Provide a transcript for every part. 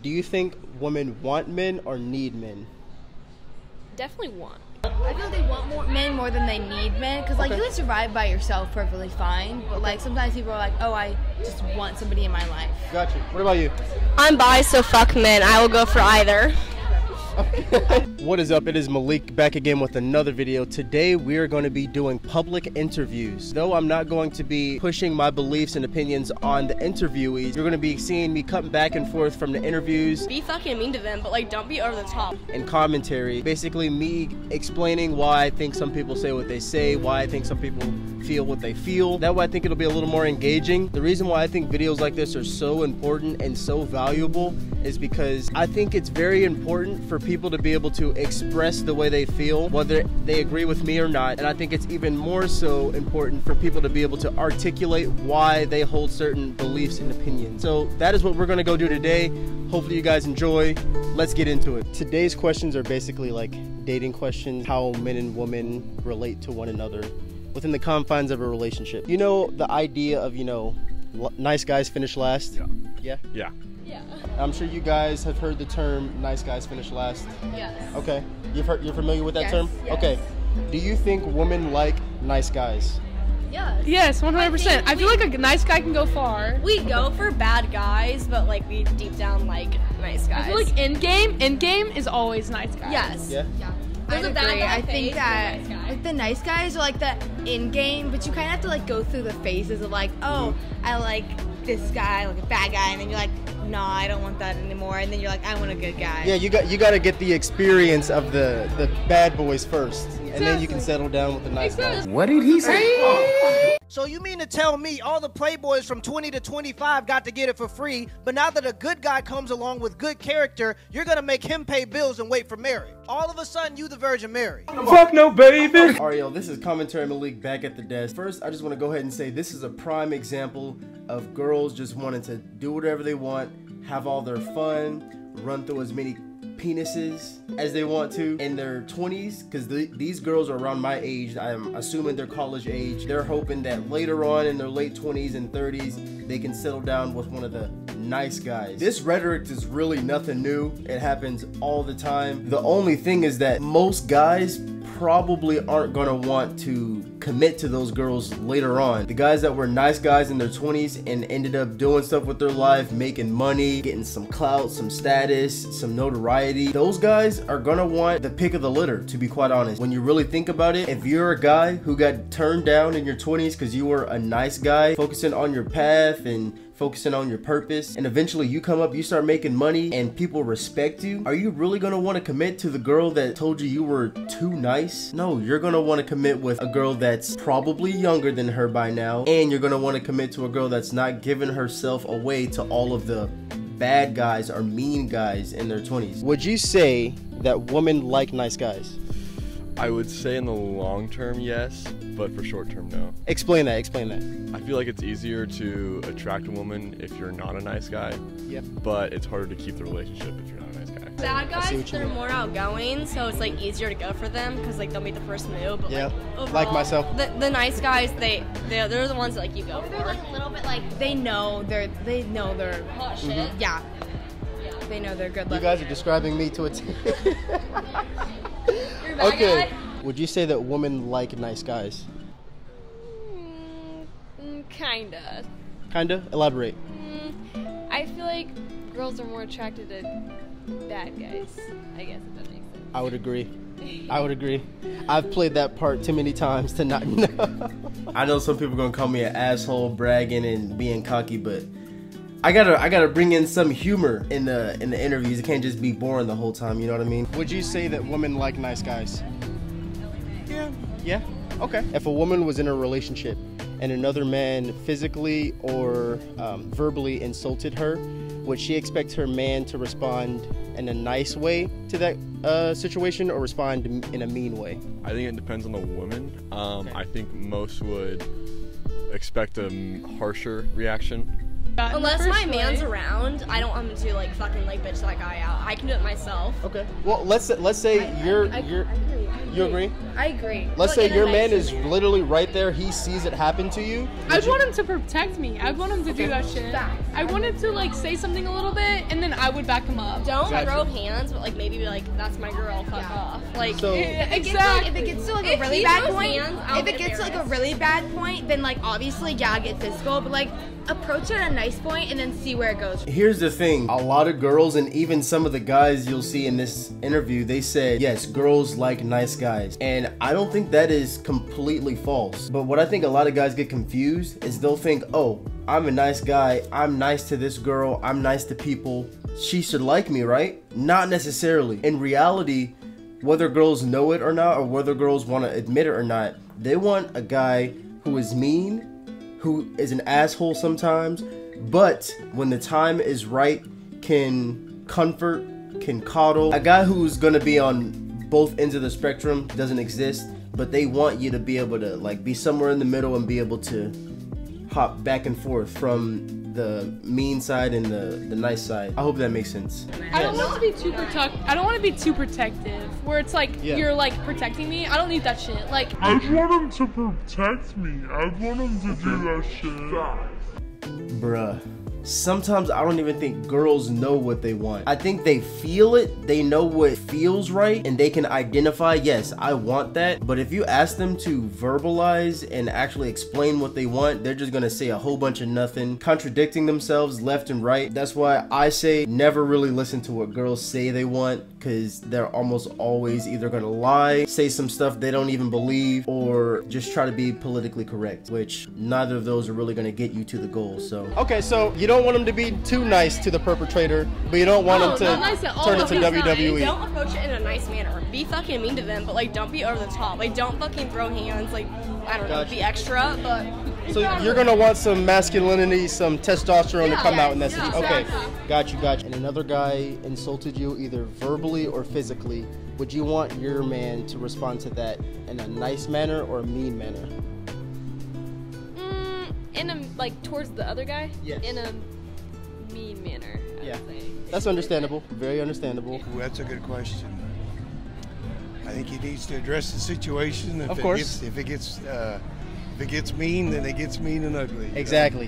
Do you think women want men or need men? Definitely want. I feel like they want more men more than they need men, because like you can survive by yourself perfectly fine, but like sometimes people are like, oh, I just want somebody in my life. Gotcha. What about you? I'm bi, so fuck men. I will go for either. What is up? It is Malik back again with another video. Today we are going to be doing public interviews. Though I'm not going to be pushing my beliefs and opinions on the interviewees, you're going to be seeing me cutting back and forth from the interviews. Be fucking mean to them, but like don't be over the top. And commentary. Basically me explaining why I think some people say what they say, why I think some people feel what they feel. That way I think it'll be a little more engaging. The reason why I think videos like this are so important and so valuable is because I think it's very important for people to be able to express the way they feel, whether they agree with me or not. And I think it's even more so important for people to be able to articulate why they hold certain beliefs and opinions. So that is what we're gonna go do today. Hopefully you guys enjoy. Let's get into it. Today's questions are basically like dating questions, how men and women relate to one another within the confines of a relationship. You know, the idea of, you know, nice guys finish last? Yeah? Yeah. Yeah. I'm sure you guys have heard the term nice guys finish last. Yes. Okay. You're familiar with that Yes, term? yes. Okay. Do you think women like nice guys? Yes. Yes, 100%. I feel like a nice guy can go far. We go for bad guys, but like we deep down like nice guys. I feel like in game is always nice guys. yes. Yeah? There's a bad agree. guy I think face, that there's a nice guy. like the nice guys are like the in game, but you kind of have to like go through the phases of like, oh, I like this guy, like a bad guy, and then you're like, no, I don't want that anymore, and then you're like, I want a good guy. Yeah, you got to get the experience of the bad boys first, and then you can settle down with the nice guys. What did he say? So you mean to tell me all the playboys from 20 to 25 got to get it for free, but now that a good guy comes along with good character, you're gonna make him pay bills and wait for marriage? All of a sudden, you the Virgin Mary. Fuck no, baby. Ariel, this is Commentary Malik back at the desk. First, I just want to go ahead and say this is a prime example of girls just wanting to do whatever they want, have all their fun, run through as many penises as they want to in their 20s, because these girls are around my age. I'm assuming they're college age. They're hoping that later on in their late 20s and 30s they can settle down with one of the nice guys. This rhetoric is really nothing new. It happens all the time. The only thing is that most guys probably aren't gonna want to commit to those girls later on. The guys that were nice guys in their 20s and ended up doing stuff with their life, making money, getting some clout, some status, some notoriety, those guys are gonna want the pick of the litter, to be quite honest. When you really think about it, if you're a guy who got turned down in your 20s because you were a nice guy, focusing on your path and focusing on your purpose, and eventually you come up, you start making money and people respect you, are you really gonna want to commit to the girl that told you you were too nice? No, you're gonna want to commit with a girl that's probably younger than her by now, and you're gonna want to commit to a girl that's not giving herself away to all of the bad guys or mean guys in their 20s. Would you say that women like nice guys? I would say in the long term, yes, but for short term, no. Explain that, explain that. I feel like it's easier to attract a woman if you're not a nice guy, but it's harder to keep the relationship if you're not a nice guy. Bad I see guys, what you they're mean. more outgoing, so it's like easier to go for them because like they'll make the first move. But Yeah, like, overall, like myself. The nice guys, they're the ones that like you go They're for. like a little bit like they know they're Hot shit. yeah. They know they're good You looking. guys are describing me to a T. You're a bad Okay. guy? Would you say that women like nice guys? Kinda. Kinda? Elaborate. I feel like girls are more attracted to bad guys. I guess if that makes sense. I would agree. I would agree. I've played that part too many times to not know. I know some people are gonna call me an asshole, bragging and being cocky, but I gotta bring in some humor in the interviews. It can't just be boring the whole time. You know what I mean? Would you say that women like nice guys? Yeah. Okay. If a woman was in a relationship and another man physically or verbally insulted her, would she expect her man to respond in a nice way to that situation or respond in a mean way? I think it depends on the woman. I think most would expect a harsher reaction. Unless my man's around, I don't want him to like fucking like bitch that guy out. I can do it myself. Okay. Well, let's say you agree? I agree. Let's say your man is literally right there. He sees it happen to you. I'd want him to protect me. I'd want him to do that shit. I wanted to like say something a little bit, and then I would back him up. Don't Gotcha. throw hands, but like maybe be like, that's my girl, fuck off. Like, So- If it gets to like a really he bad throws point, hands, I'll if it get gets to like a embarrassed. really bad point, then like obviously get physical, but like approach it at a nice point and then see where it goes. Here's the thing, a lot of girls and even some of the guys you'll see in this interview, they said, yes, girls like nice guys. And I don't think that is completely false. But what I think a lot of guys get confused is they'll think, oh, I'm a nice guy, I'm nice to this girl, I'm nice to people, she should like me, right? Not necessarily. In reality, whether girls know it or not, or whether girls want to admit it or not, they want a guy who is mean, who is an asshole sometimes, but when the time is right, can comfort, can coddle. A guy who's gonna be on both ends of the spectrum doesn't exist, but they want you to be able to like be somewhere in the middle and be able to hop back and forth from the mean side and the nice side. I hope that makes sense. I don't want to be too I don't want to be too protective, where it's like you're like protecting me. I don't need that shit. Like I just want him to protect me. I want him to do that shit. Bruh. Sometimes I don't even think girls know what they want. I think they feel it, they know what feels right, and they can identify, yes, I want that. But if you ask them to verbalize and actually explain what they want, they're just gonna say a whole bunch of nothing, contradicting themselves left and right. That's why I say never really listen to what girls say they want, because they're almost always either gonna lie, say some stuff they don't even believe, or just try to be politically correct, which neither of those are really gonna get you to the goal. So okay, so you don't want them to be too nice to the perpetrator, but you don't want them to not nice at all. turn into Don't be WWE. Don't approach it in a nice manner. Be fucking mean to them, but like don't be over the top. Like don't fucking throw hands. Like I don't know, Gotcha. be extra. But So you're gonna want some masculinity, some testosterone to come out in that Yeah, situation. Okay, exactly. got you. And another guy insulted you either verbally or physically. Would you want your man to respond to that in a nice manner or a mean manner? In a like towards the other guy. Yes. In a mean manner. I Yeah. would say. That's understandable. Very understandable. Ooh, that's a good question. I think he needs to address the situation. Of course. If it gets mean, then it gets mean and ugly. Exactly.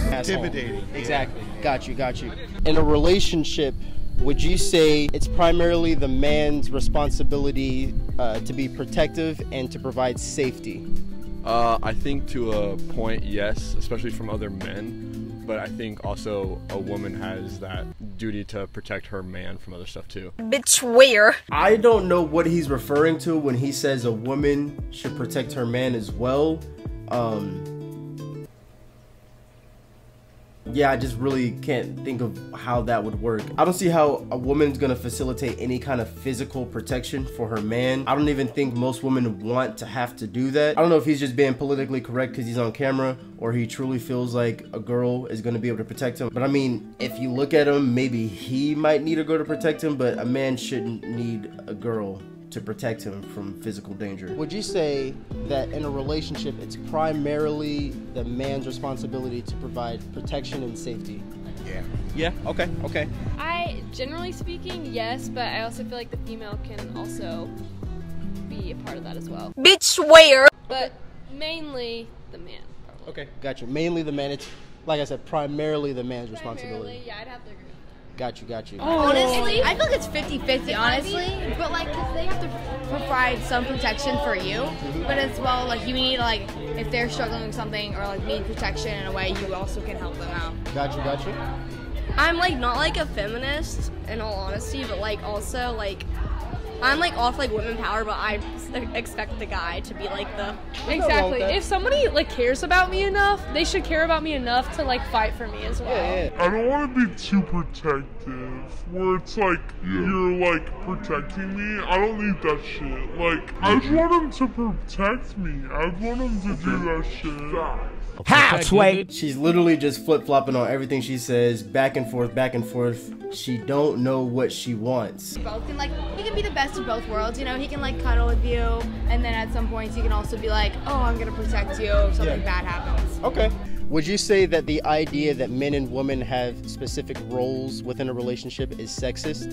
Intimidating. Exactly. Got you. In a relationship, would you say it's primarily the man's responsibility to be protective and to provide safety? I think to a point, yes, especially from other men. But I think also a woman has that duty to protect her man from other stuff too. bitch, where? I don't know what he's referring to when he says a woman should protect her man as well. Yeah, I just really can't think of how that would work. I don't see how a woman's gonna facilitate any kind of physical protection for her man. I don't even think most women want to have to do that. I don't know if he's just being politically correct because he's on camera, or he truly feels like a girl is gonna be able to protect him. But I mean, if you look at him, maybe he might need a girl to protect him, but a man shouldn't need a girl to protect him from physical danger. Would you say that in a relationship, it's primarily the man's responsibility to provide protection and safety? Yeah, okay. I generally speaking, yes, but I also feel like the female can also be a part of that as well. Bitch, where? But mainly the man. Probably. Okay, gotcha. Mainly the man. It's, like I said, primarily the man's responsibility. Primarily, yeah, I'd have to agree. Got you. Honestly, I feel like it's 50-50, honestly. But like, 'cause they have to provide some protection for you, but as well, like you need like if they're struggling with something or like need protection in a way, you also can help them out. Got you. I'm like not like a feminist in all honesty, but like also like I'm like off like women power, but I expect the guy to be like the exactly. If somebody like cares about me enough, they should care about me enough to like fight for me as well. Yeah. I don't want to be too protective, where it's like you're like protecting me. I don't need that shit. Like I just want him to protect me. I want him to do that shit. She's literally just flip-flopping on everything she says, back and forth. She don't know what she wants. Both can like he can be the best of both worlds, you know. He can like cuddle with you, and then at some points he can also be like, oh, I'm gonna protect you if something bad happens. Okay. Would you say that the idea that men and women have specific roles within a relationship is sexist?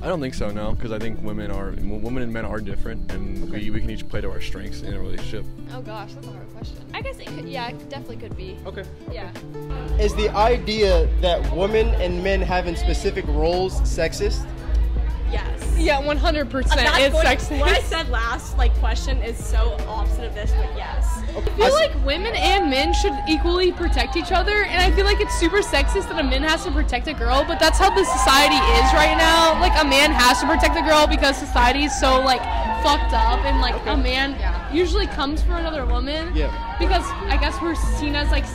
I don't think so, no, because I think women and men are different, and we can each play to our strengths in a relationship. Oh gosh, that's a hard question. I guess it could, yeah, it definitely could be. Okay. Yeah. Is the idea that women and men having specific roles sexist? Yes. Yeah, 100%. It's sexist. What I said last question is so opposite of this, but yes. I feel like women and men should equally protect each other, and I feel like it's super sexist that a man has to protect a girl, but that's how the society is right now. Like, a man has to protect a girl because society is so, like, fucked up, and, like, a man usually comes for another woman because I guess we're seen as, like,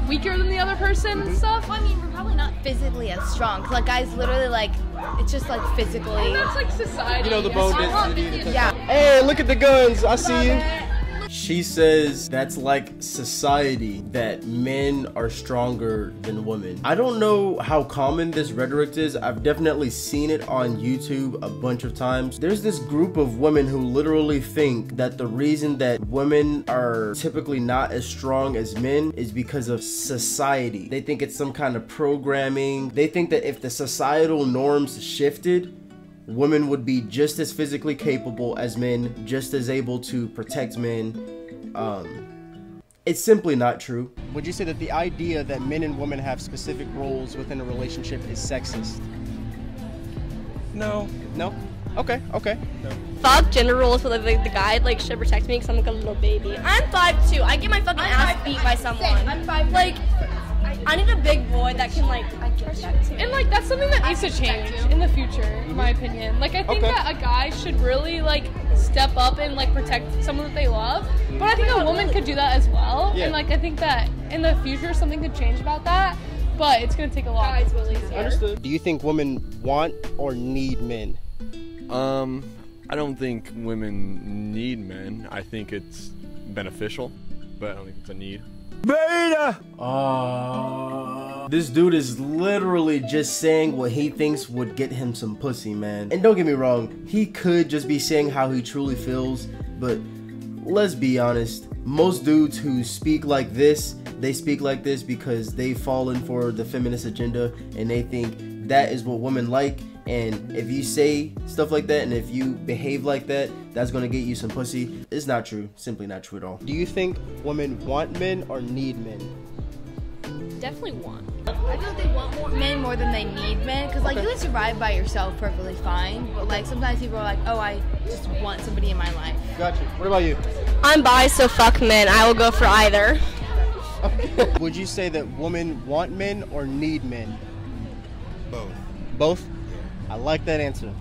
weaker than the other person and stuff. Well, I mean, we're probably not physically as strong. 'Cause, like, guys literally, like, it's just, like, physically. And that's, like, society. You know, the bone density. Yeah. Hey, look at the guns. I see you. She says that's like society, that men are stronger than women. I don't know how common this rhetoric is. I've definitely seen it on YouTube a bunch of times. There's this group of women who literally think that the reason that women are typically not as strong as men is because of society. They think it's some kind of programming. They think that if the societal norms shifted, women would be just as physically capable as men, just as able to protect men. It's simply not true. Would you say that the idea that men and women have specific roles within a relationship is sexist? No. No? Okay. No. Fuck gender roles, but like the guy like should protect me because I'm like a little baby. I'm 5'2". I get my fucking ass beat by someone. I'm 5'2". Like, I need a big boy that can like protect me. And like that's something that needs to change in the future, in my opinion. Like I think that a guy should really like step up and like protect someone that they love. But I think a woman could do that as well. And like I think that in the future something could change about that. But it's gonna take a lot. Understood. Do you think women want or need men? I don't think women need men. I think it's beneficial, but I don't think it's a need. Beta! This dude is literally just saying what he thinks would get him some pussy, man. And don't get me wrong, he could just be saying how he truly feels, but let's be honest, most dudes who speak like this, they speak like this because they've fallen for the feminist agenda and they think that is what women like. And if you say stuff like that and if you behave like that, that's gonna get you some pussy. It's not true. Simply not true at all. Do you think women want men or need men? Definitely want. I feel like they want men more than they need men. Because, like, you can survive by yourself perfectly fine. But, like, sometimes people are like, oh, I just want somebody in my life. Gotcha. What about you? I'm bi, so fuck men. I will go for either. Would you say that women want men or need men? Both. Both? I like that answer.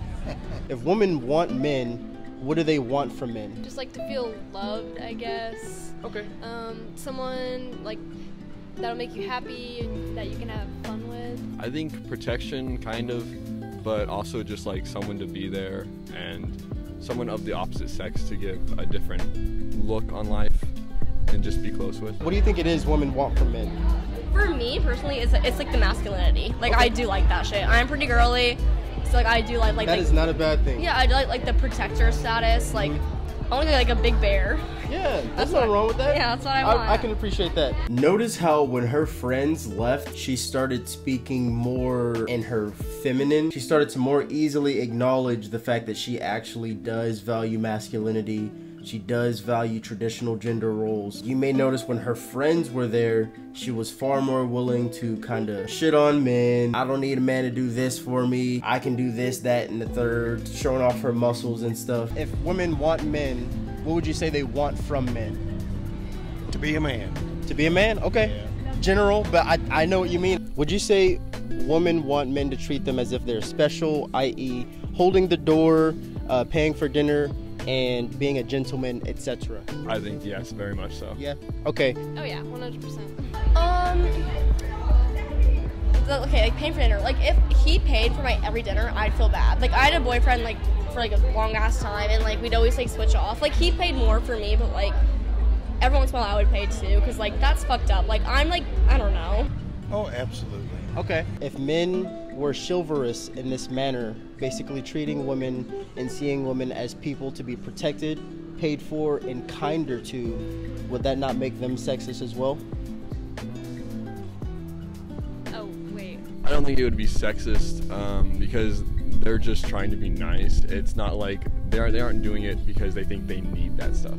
If women want men, what do they want from men? Just like to feel loved, I guess. Okay. Someone like that'll make you happy and that you can have fun with. I think protection, kind of, but also just like someone to be there and someone of the opposite sex to give a different look on life and just be close with. What do you think it is women want from men? For me personally, it's like the masculinity. Like I do like that shit. I'm pretty girly. So like I do like that is not a bad thing. Yeah, I do like the protector status. Like I want to be like a big bear. Yeah, that's nothing wrong with that. Yeah, that's what I want. I can appreciate that. Notice how when her friends left, she started speaking more in her feminine. She started to more easily acknowledge the fact that she actually does value masculinity. She does value traditional gender roles. You may notice when her friends were there, she was far more willing to kind of shit on men. I don't need a man to do this for me. I can do this, that, and the third, showing off her muscles and stuff. If women want men, what would you say they want from men? To be a man. To be a man? Okay. Yeah. General, but I know what you mean. Would you say women want men to treat them as if they're special, i.e. holding the door, paying for dinner, and being a gentleman, etc.? I think yes, very much so. Yeah. Okay. Oh yeah, 100%. Okay, like paying for dinner. Like if he paid for my every dinner, I'd feel bad. Like I had a boyfriend like for like a long ass time, and like we'd always like switch off. Like he paid more for me, but like every once in a while I would pay too, because like that's fucked up. Like I'm like I don't know. Oh, absolutely. Okay. If men were chivalrous in this manner, basically treating women and seeing women as people to be protected, paid for, and kinder to, would that not make them sexist as well? Oh, wait. I don't think it would be sexist because they're just trying to be nice. It's not like they aren't doing it because they think they need that stuff.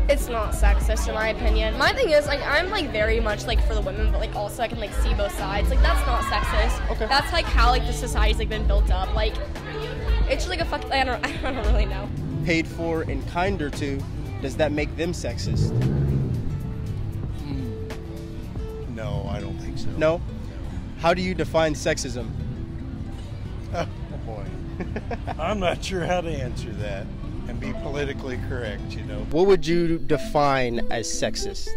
It's not sexist in my opinion. My thing is, like, I'm like very much like for the women, but like also I can like see both sides. Like, that's not sexist. Okay. That's like how like the society's like been built up. Like, it's just like a fuck. I don't really know. Paid for and kinder to, does that make them sexist? No, I don't think so. No? How do you define sexism? Oh boy. I'm not sure how to answer that and be politically correct, you know. What would you define as sexist?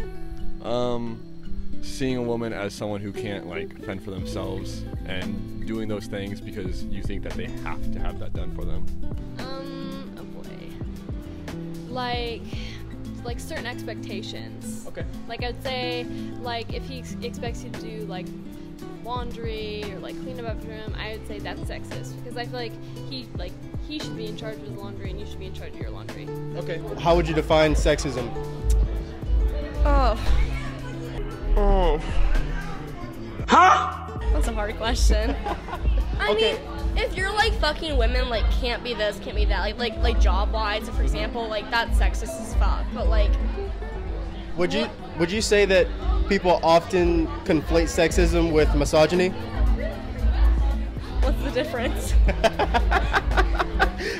Seeing a woman as someone who can't like fend for themselves and doing those things because you think that they have to have that done for them. Oh boy. Like certain expectations. Okay. Like I'd say, like if he expects you to do like laundry or like clean up after him, I would say that's sexist because I feel like he should be in charge of his laundry and you should be in charge of your laundry. Okay. How would you define sexism? That's a hard question. I mean, if you're like fucking women, like can't be this, can't be that, like job wise, for example, like that's sexist as fuck. But like, Would you say that people often conflate sexism with misogyny? what's the difference?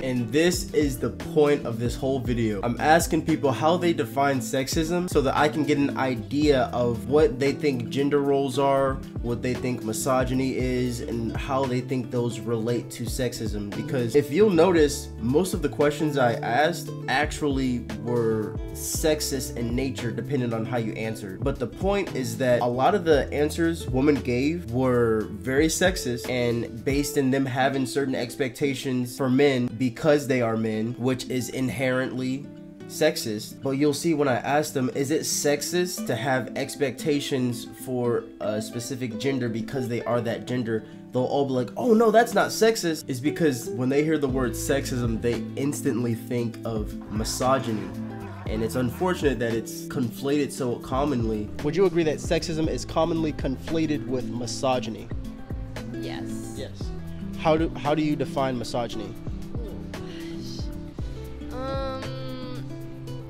And this is the point of this whole video. I'm asking people how they define sexism so that I can get an idea of what they think gender roles are, what they think misogyny is, and how they think those relate to sexism. Because if you'll notice, most of the questions I asked actually were sexist in nature depending on how you answered. But the point is that a lot of the answers women gave were very sexist and based in them having certain expectations for men because they are men, which is inherently sexist. But you'll see when I ask them, is it sexist to have expectations for a specific gender because they are that gender? They'll all be like, oh no, that's not sexist. It's because when they hear the word sexism, they instantly think of misogyny. And it's unfortunate that it's conflated so commonly. Would you agree that sexism is commonly conflated with misogyny? Yes. Yes. How do you define misogyny?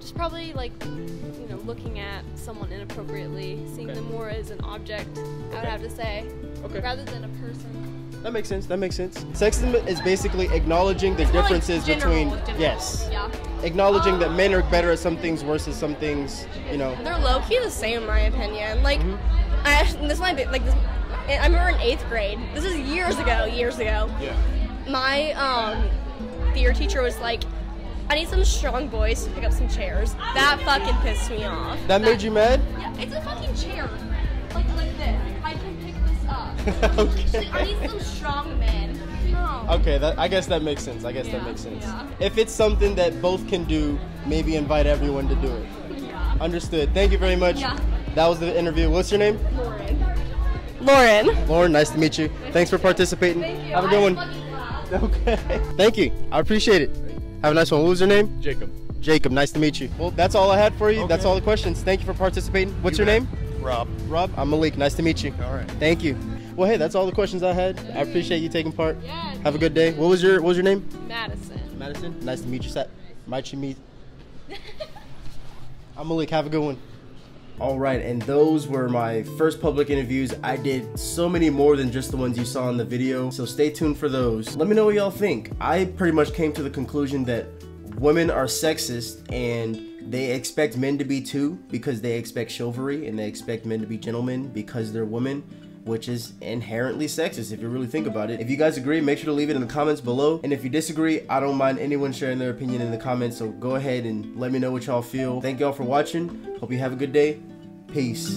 Just probably like, you know, looking at someone inappropriately, seeing them more as an object, I would have to say, rather than a person. That makes sense. That makes sense. Sexism is basically acknowledging the It's more like differences gender between roles, gender yes, roles, yeah. acknowledging that men are better at some things versus some things, you know. They're low key the same in my opinion. Like, this might be like this. I remember in 8th grade. This is years ago. Yeah. My theater teacher was like, I need some strong boys to pick up some chairs. That fucking pissed me off. That made you mad? Yeah, it's a fucking chair. Like this. I can pick this up. Okay. I need some strong men. No. Okay, I guess that makes sense. That makes sense. Yeah. If it's something that both can do, maybe invite everyone to do it. Yeah. Understood. Thank you very much. Yeah. That was the interview. What's your name? Lauren. Lauren, nice to meet you. Thanks for participating. Thank you. Have a good one. Okay. Thank you. I appreciate it. Have a nice one. What was your name? Jacob. Jacob, nice to meet you. Well, that's all I had for you. That's all the questions. Thank you for participating. What's your name? Rob. Rob. I'm Malik. Nice to meet you. All right. Thank you. Well, hey, that's all the questions I had. I appreciate you taking part. Have a good day. What was your name? Madison. Madison. Nice to meet you. Might you meet? I'm Malik. Have a good one. All right, and those were my first public interviews. I did so many more than just the ones you saw in the video, so stay tuned for those. Let me know what y'all think. I pretty much came to the conclusion that women are sexist and they expect men to be too, because they expect chivalry and they expect men to be gentlemen because they're women, which is inherently sexist if you really think about it. If you guys agree, make sure to leave it in the comments below. And if you disagree, I don't mind anyone sharing their opinion in the comments, so go ahead and let me know what y'all feel. Thank y'all for watching. Hope you have a good day. Peace.